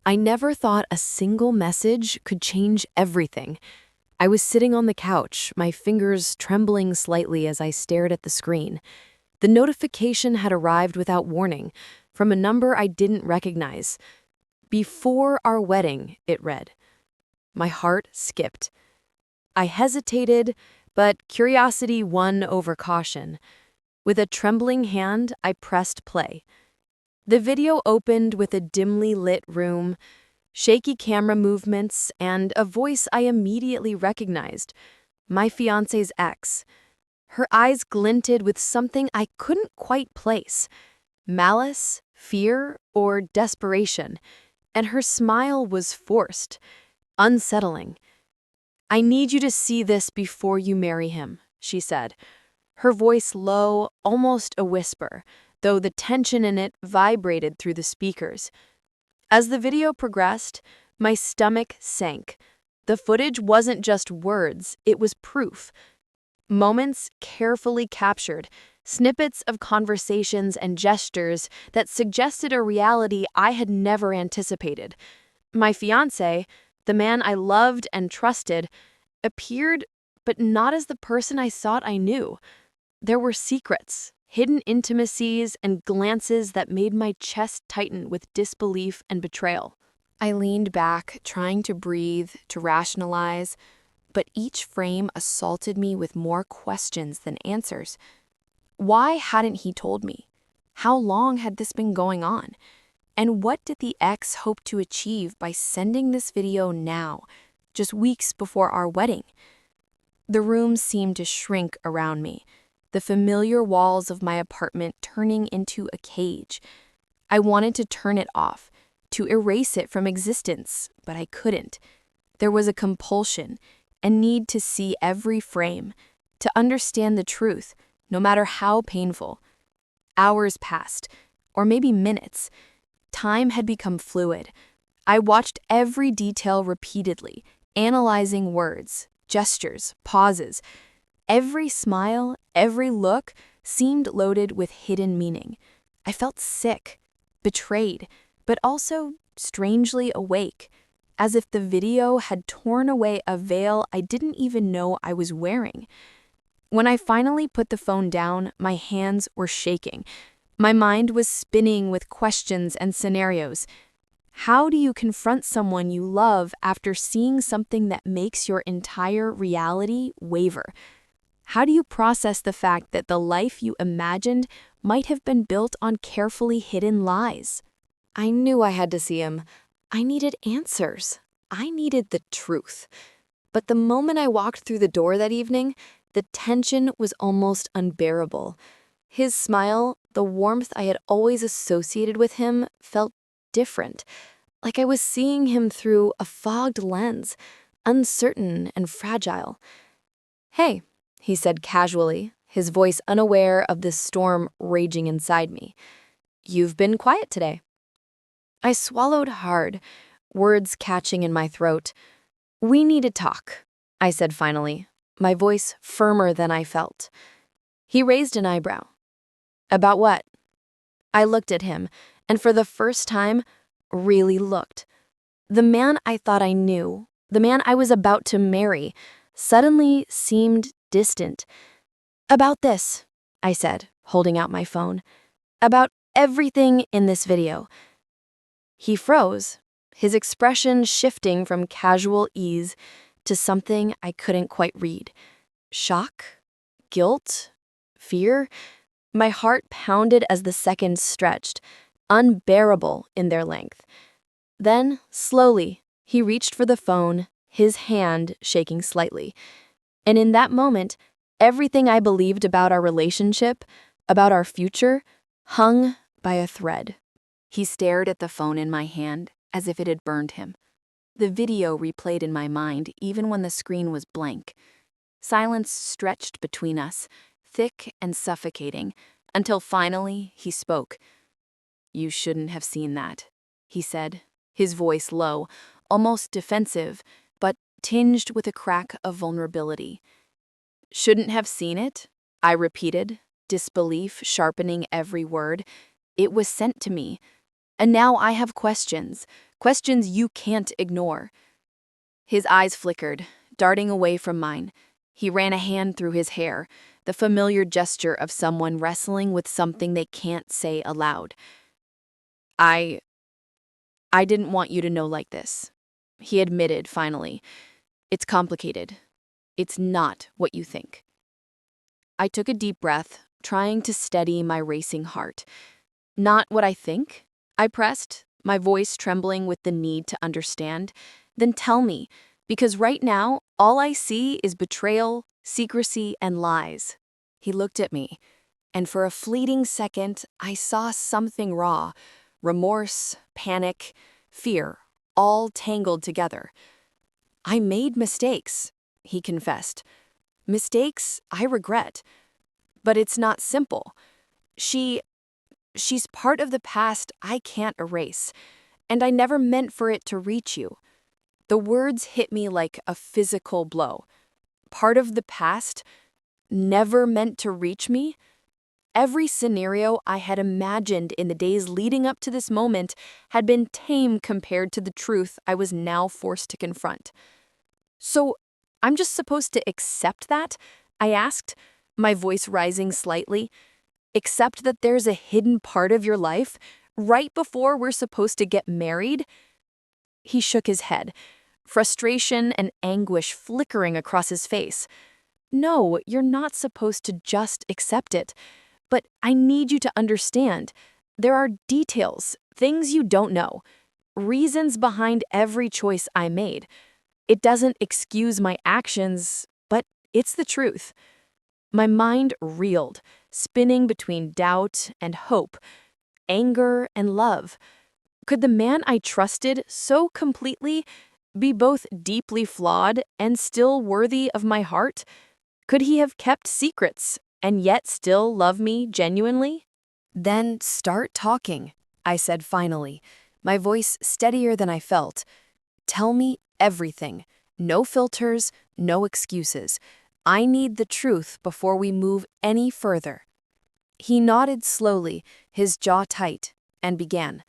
I never thought a single message could change everything. I was sitting on the couch, my fingers trembling slightly as I stared at the screen. The notification had arrived without warning, from a number I didn't recognize. "Before our wedding," it read. My heart skipped. I hesitated, but curiosity won over caution. With a trembling hand, I pressed play. The video opened with a dimly lit room, shaky camera movements, and a voice I immediately recognized, my fiancé's ex. Her eyes glinted with something I couldn't quite place, malice, fear, or desperation, and her smile was forced, unsettling. "I need you to see this before you marry him," she said, her voice low, almost a whisper, though the tension in it vibrated through the speakers. As the video progressed, my stomach sank. The footage wasn't just words, it was proof. Moments carefully captured, snippets of conversations and gestures that suggested a reality I had never anticipated. My fiancé, the man I loved and trusted, appeared, but not as the person I thought I knew. There were secrets, hidden intimacies, and glances that made my chest tighten with disbelief and betrayal. I leaned back, trying to breathe, to rationalize, but each frame assaulted me with more questions than answers. Why hadn't he told me? How long had this been going on? And what did the ex hope to achieve by sending this video now, just weeks before our wedding? The room seemed to shrink around me, the familiar walls of my apartment turning into a cage. I wanted to turn it off, to erase it from existence, but I couldn't. There was a compulsion, a need to see every frame, to understand the truth, no matter how painful. Hours passed, or maybe minutes. Time had become fluid. I watched every detail repeatedly, analyzing words, gestures, pauses. Every smile, every look seemed loaded with hidden meaning. I felt sick, betrayed, but also strangely awake, as if the video had torn away a veil I didn't even know I was wearing. When I finally put the phone down, my hands were shaking. My mind was spinning with questions and scenarios. How do you confront someone you love after seeing something that makes your entire reality waver? How do you process the fact that the life you imagined might have been built on carefully hidden lies? I knew I had to see him. I needed answers. I needed the truth. But the moment I walked through the door that evening, the tension was almost unbearable. His smile, the warmth I had always associated with him, felt different, like I was seeing him through a fogged lens, uncertain and fragile. "Hey," he said casually, his voice unaware of the storm raging inside me. "You've been quiet today." I swallowed hard, words catching in my throat. "We need to talk," I said finally, my voice firmer than I felt. He raised an eyebrow. "About what?" I looked at him, and for the first time, really looked. The man I thought I knew, the man I was about to marry, suddenly seemed distant. "About this," I said, holding out my phone. "About everything in this video." He froze, his expression shifting from casual ease to something I couldn't quite read. Shock? Guilt? Fear? My heart pounded as the seconds stretched, unbearable in their length. Then, slowly, he reached for the phone, his hand shaking slightly. And in that moment, everything I believed about our relationship, about our future, hung by a thread. He stared at the phone in my hand as if it had burned him. The video replayed in my mind even when the screen was blank. Silence stretched between us, thick and suffocating, until finally he spoke. "You shouldn't have seen that," he said, his voice low, almost defensive, but tinged with a crack of vulnerability. "Shouldn't have seen it?" I repeated, disbelief sharpening every word. "It was sent to me. And now I have questions questions you can't ignore. His eyes flickered, darting away from mine. He ran a hand through his hair, the familiar gesture of someone wrestling with something they can't say aloud. I didn't want you to know like this, he admitted finally. It's complicated. It's not what you think. I took a deep breath, trying to steady my racing heart. Not what I think? I pressed, my voice trembling with the need to understand. Then tell me, because right now, all I see is betrayal, secrecy, and lies. He looked at me, and for a fleeting second, I saw something raw, remorse, panic, fear, all tangled together. I made mistakes, he confessed. Mistakes I regret. But it's not simple. She's part of the past I can't erase, and I never meant for it to reach you. The words hit me like a physical blow. Part of the past, never meant to reach me? Every scenario I had imagined in the days leading up to this moment had been tame compared to the truth I was now forced to confront. So, I'm just supposed to accept that? I asked, my voice rising slightly. Accept that there's a hidden part of your life right before we're supposed to get married? He shook his head, frustration and anguish flickering across his face. No, you're not supposed to just accept it. But I need you to understand. There are details, things you don't know, reasons behind every choice I made. It doesn't excuse my actions, but it's the truth. My mind reeled, spinning between doubt and hope, anger and love. Could the man I trusted so completely be both deeply flawed and still worthy of my heart? Could he have kept secrets and yet still love me genuinely? Then start talking, I said finally, my voice steadier than I felt. Tell me everything. No filters, no excuses. I need the truth before we move any further. He nodded slowly, his jaw tight, and began.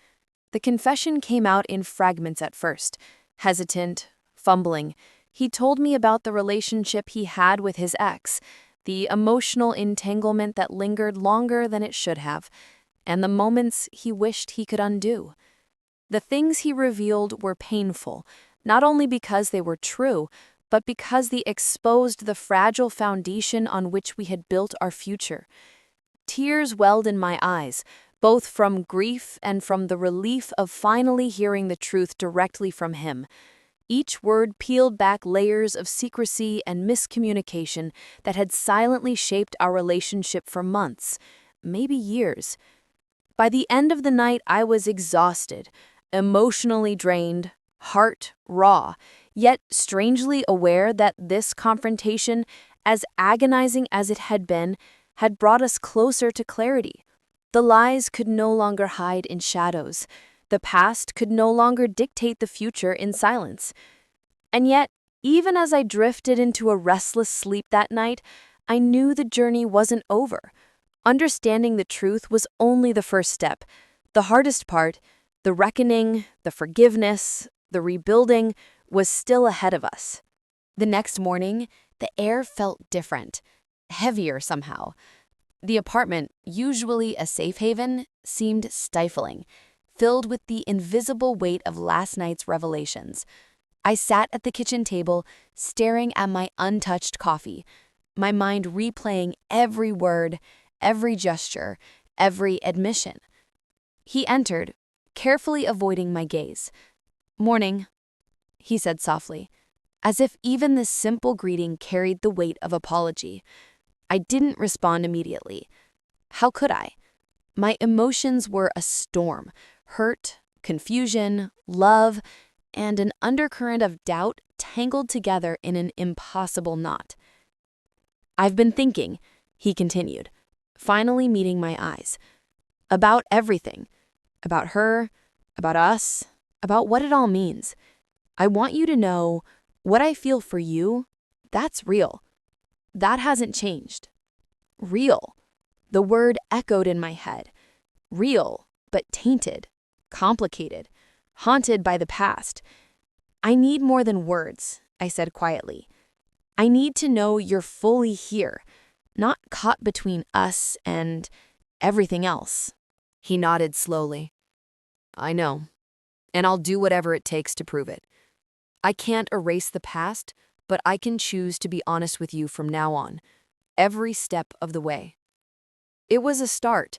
The confession came out in fragments at first, hesitant, fumbling. He told me about the relationship he had with his ex, the emotional entanglement that lingered longer than it should have, and the moments he wished he could undo. The things he revealed were painful, not only because they were true, but because they exposed the fragile foundation on which we had built our future. Tears welled in my eyes, both from grief and from the relief of finally hearing the truth directly from him. Each word peeled back layers of secrecy and miscommunication that had silently shaped our relationship for months, maybe years. By the end of the night, I was exhausted, emotionally drained, heart raw, yet strangely aware that this confrontation, as agonizing as it had been, had brought us closer to clarity. The lies could no longer hide in shadows. The past could no longer dictate the future in silence. And yet, even as I drifted into a restless sleep that night, I knew the journey wasn't over. Understanding the truth was only the first step. The hardest part, the reckoning, the forgiveness, the rebuilding, was still ahead of us. The next morning, the air felt different, heavier somehow. The apartment, usually a safe haven, seemed stifling, filled with the invisible weight of last night's revelations. I sat at the kitchen table, staring at my untouched coffee, my mind replaying every word, every gesture, every admission. He entered, carefully avoiding my gaze. "Morning," he said softly, as if even this simple greeting carried the weight of apology. I didn't respond immediately. How could I? My emotions were a storm: hurt, confusion, love, and an undercurrent of doubt tangled together in an impossible knot. "I've been thinking," he continued, finally meeting my eyes, "about everything. About her, about us, about what it all means. I want you to know what I feel for you, that's real. That hasn't changed. Real." The word echoed in my head. Real, but tainted, complicated. haunted by the past. "I need more than words," I said quietly. "I need to know you're fully here, not caught between us and everything else." He nodded slowly. "I know, and I'll do whatever it takes to prove it. I can't erase the past, but I can choose to be honest with you from now on, every step of the way." It was a start,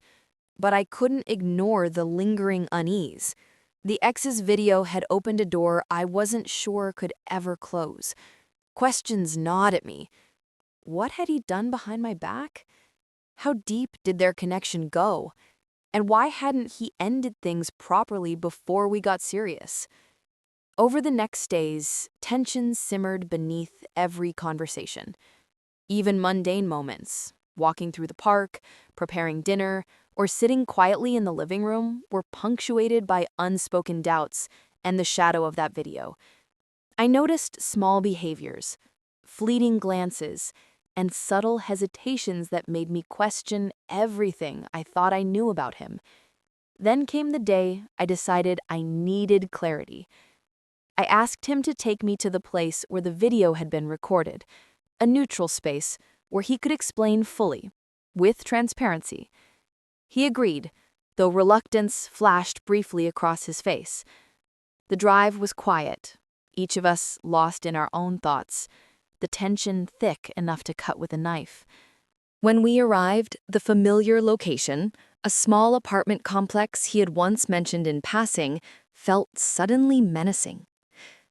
but I couldn't ignore the lingering unease. The ex's video had opened a door I wasn't sure could ever close. Questions gnawed at me. What had he done behind my back? How deep did their connection go? And why hadn't he ended things properly before we got serious? Over the next days, tension simmered beneath every conversation. Even mundane moments, walking through the park, preparing dinner, or sitting quietly in the living room, were punctuated by unspoken doubts and the shadow of that video. I noticed small behaviors, fleeting glances, and subtle hesitations that made me question everything I thought I knew about him. Then came the day I decided I needed clarity. I asked him to take me to the place where the video had been recorded, a neutral space where he could explain fully, with transparency. He agreed, though reluctance flashed briefly across his face. The drive was quiet, each of us lost in our own thoughts, the tension thick enough to cut with a knife. When we arrived, the familiar location, a small apartment complex he had once mentioned in passing, felt suddenly menacing.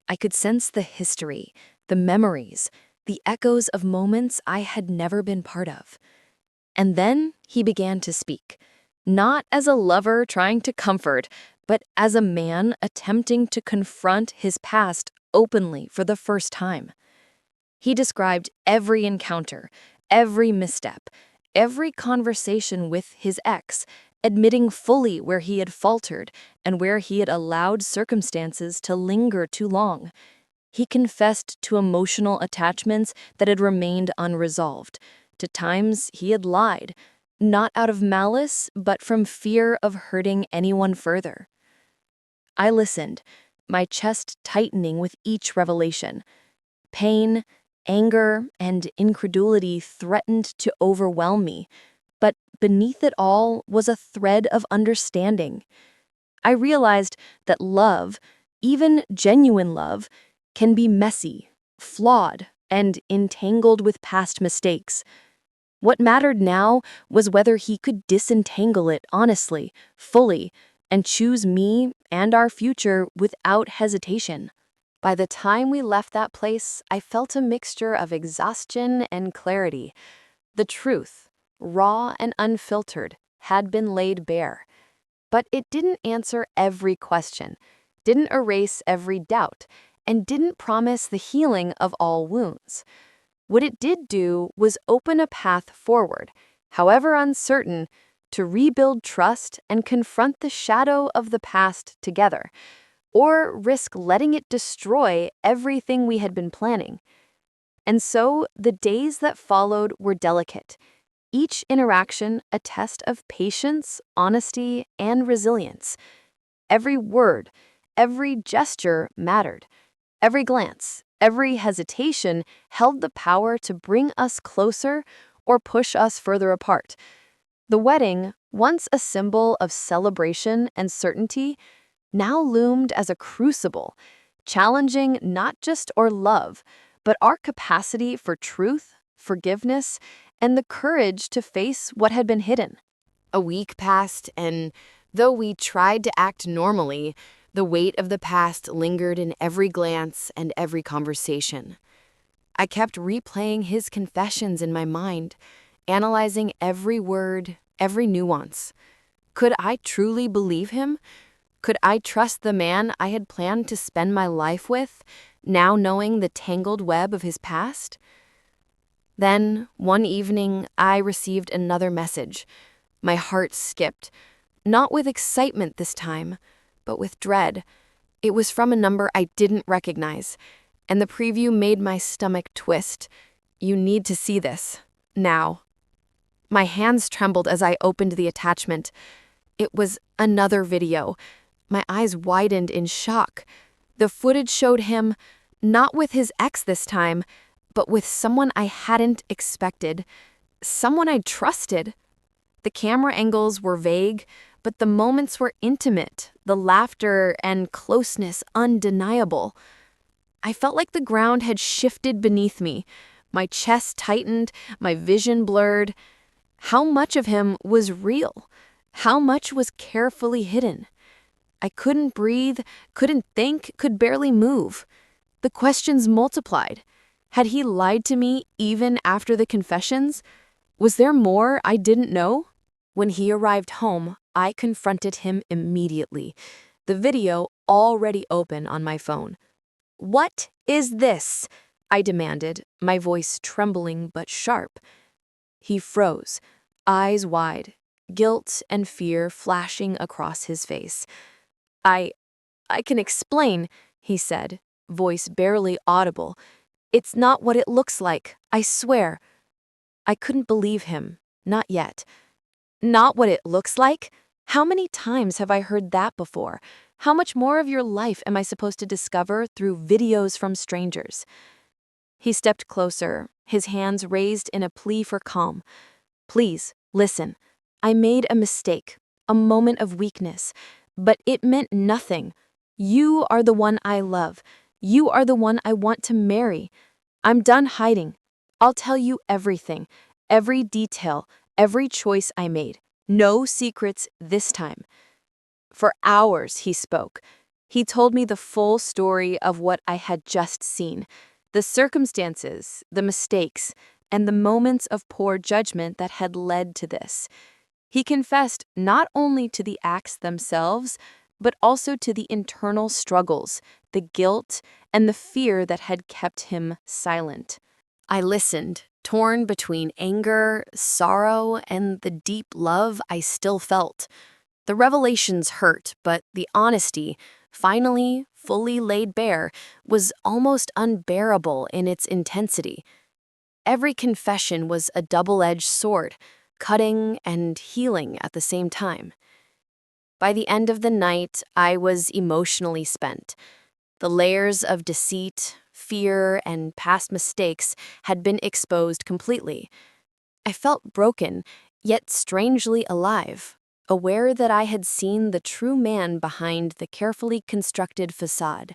I could sense the history, the memories, the echoes of moments I had never been part of. And then he began to speak, not as a lover trying to comfort, but as a man attempting to confront his past openly for the first time. He described every encounter, every misstep, every conversation with his ex, admitting fully where he had faltered and where he had allowed circumstances to linger too long. He confessed to emotional attachments that had remained unresolved, to times he had lied, not out of malice, but from fear of hurting anyone further. I listened, my chest tightening with each revelation. Pain, anger, and incredulity threatened to overwhelm me, but beneath it all was a thread of understanding. I realized that love, even genuine love, can be messy, flawed, and entangled with past mistakes. What mattered now was whether he could disentangle it honestly, fully, and choose me and our future without hesitation. By the time we left that place, I felt a mixture of exhaustion and clarity. The truth, raw and unfiltered, had been laid bare. But it didn't answer every question, didn't erase every doubt, and didn't promise the healing of all wounds. What it did do was open a path forward, however uncertain, to rebuild trust and confront the shadow of the past together, or risk letting it destroy everything we had been planning. And so the days that followed were delicate, each interaction a test of patience, honesty, and resilience. Every word, every gesture mattered. Every glance, every hesitation held the power to bring us closer or push us further apart. The wedding, once a symbol of celebration and certainty, now loomed as a crucible, challenging not just our love, but our capacity for truth, forgiveness, and the courage to face what had been hidden. A week passed, and though we tried to act normally, the weight of the past lingered in every glance and every conversation. I kept replaying his confessions in my mind, analyzing every word, every nuance. Could I truly believe him? Could I trust the man I had planned to spend my life with, now knowing the tangled web of his past? Then, one evening, I received another message. My heart skipped, not with excitement this time, but with dread. It was from a number I didn't recognize, and the preview made my stomach twist. "You need to see this. Now." My hands trembled as I opened the attachment. It was another video, My eyes widened in shock. The footage showed him, not with his ex this time, but with someone I hadn't expected, someone I trusted. The camera angles were vague, but the moments were intimate, the laughter and closeness undeniable. I felt like the ground had shifted beneath me. My chest tightened, my vision blurred. How much of him was real? How much was carefully hidden? I couldn't breathe, couldn't think, could barely move. The questions multiplied. Had he lied to me even after the confessions? Was there more I didn't know? When he arrived home, I confronted him immediately, the video already open on my phone. "What is this?" I demanded, my voice trembling but sharp. He froze, eyes wide, guilt and fear flashing across his face. I can explain," he said, voice barely audible. "It's not what it looks like, I swear." I couldn't believe him, not yet. Not what it looks like? How many times have I heard that before? How much more of your life am I supposed to discover through videos from strangers? He stepped closer, his hands raised in a plea for calm. "Please, listen. I made a mistake, a moment of weakness, but it meant nothing. You are the one I love. You are the one I want to marry. I'm done hiding. I'll tell you everything, every detail, every choice I made. No secrets this time." For hours he spoke. He told me the full story of what I had just seen, the circumstances, the mistakes, and the moments of poor judgment that had led to this. He confessed not only to the acts themselves, but also to the internal struggles, the guilt, and the fear that had kept him silent. I listened, torn between anger, sorrow, and the deep love I still felt. The revelations hurt, but the honesty, finally, fully laid bare, was almost unbearable in its intensity. Every confession was a double-edged sword, cutting and healing at the same time. By the end of the night, I was emotionally spent. The layers of deceit, fear, and past mistakes had been exposed completely. I felt broken, yet strangely alive, aware that I had seen the true man behind the carefully constructed facade.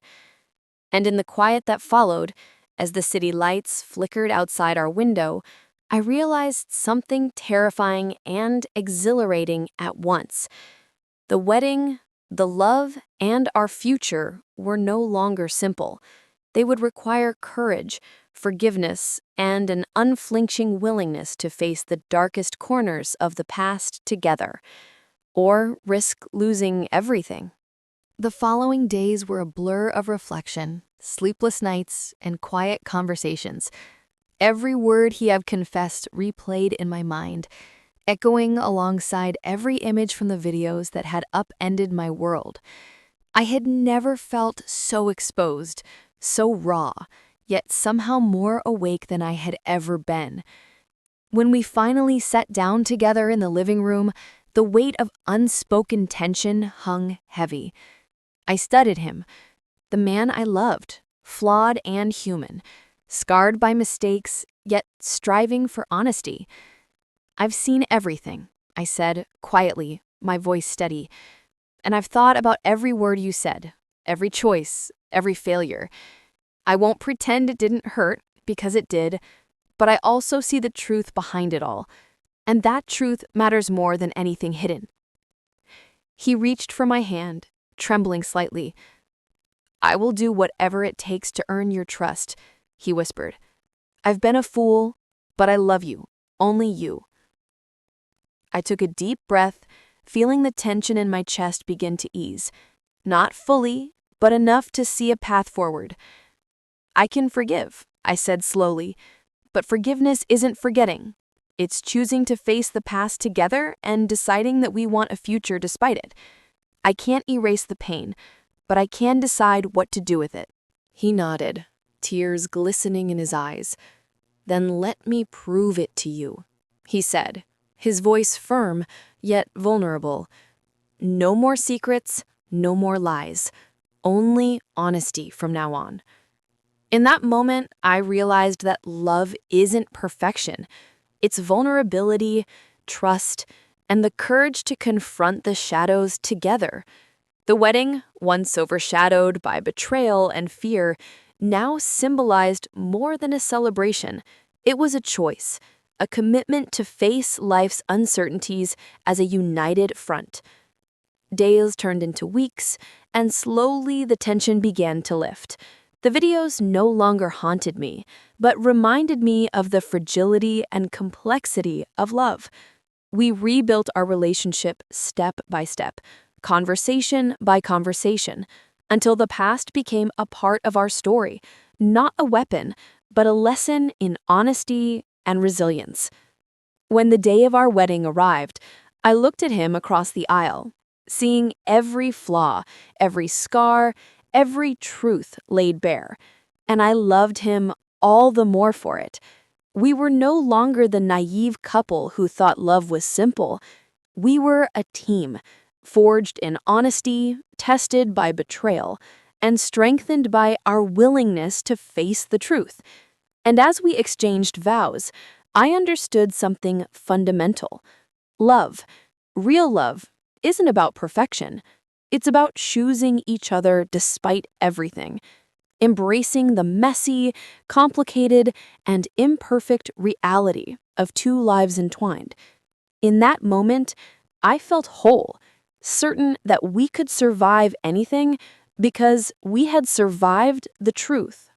And in the quiet that followed, as the city lights flickered outside our window, I realized something terrifying and exhilarating at once. The wedding, the love, and our future were no longer simple. They would require courage, forgiveness, and an unflinching willingness to face the darkest corners of the past together, or risk losing everything. The following days were a blur of reflection, sleepless nights, and quiet conversations. Every word he had confessed replayed in my mind, echoing alongside every image from the videos that had upended my world. I had never felt so exposed, so raw, yet somehow more awake than I had ever been. When we finally sat down together in the living room, the weight of unspoken tension hung heavy. I studied him, the man I loved, flawed and human, scarred by mistakes, yet striving for honesty. "I've seen everything," I said, quietly, my voice steady. "And I've thought about every word you said, every choice, every failure. I won't pretend it didn't hurt, because it did, but I also see the truth behind it all, and that truth matters more than anything hidden." He reached for my hand, trembling slightly. "I will do whatever it takes to earn your trust," he whispered. "I've been a fool, but I love you, only you." I took a deep breath, feeling the tension in my chest begin to ease. Not fully, but enough to see a path forward. "I can forgive," I said slowly, "but forgiveness isn't forgetting. It's choosing to face the past together and deciding that we want a future despite it. I can't erase the pain, but I can decide what to do with it." He nodded, tears glistening in his eyes. "Then let me prove it to you," he said, his voice firm, yet vulnerable. "No more secrets, No more lies. Only honesty from now on. In that moment, I realized that love isn't perfection. It's vulnerability, trust, and the courage to confront the shadows together. The wedding, once overshadowed by betrayal and fear, now symbolized more than a celebration. It was a choice, a commitment to face life's uncertainties as a united front. Days turned into weeks, and slowly the tension began to lift. The videos no longer haunted me, but reminded me of the fragility and complexity of love. We rebuilt our relationship step by step, conversation by conversation, until the past became a part of our story, not a weapon, but a lesson in honesty and resilience. When the day of our wedding arrived, I looked at him across the aisle, seeing every flaw, every scar, every truth laid bare, and I loved him all the more for it. We were no longer the naive couple who thought love was simple. We were a team, forged in honesty, tested by betrayal, and strengthened by our willingness to face the truth. And as we exchanged vows, I understood something fundamental. Love, real love, isn't about perfection. It's about choosing each other despite everything, embracing the messy, complicated, and imperfect reality of two lives entwined. In that moment, I felt whole, certain that we could survive anything because we had survived the truth.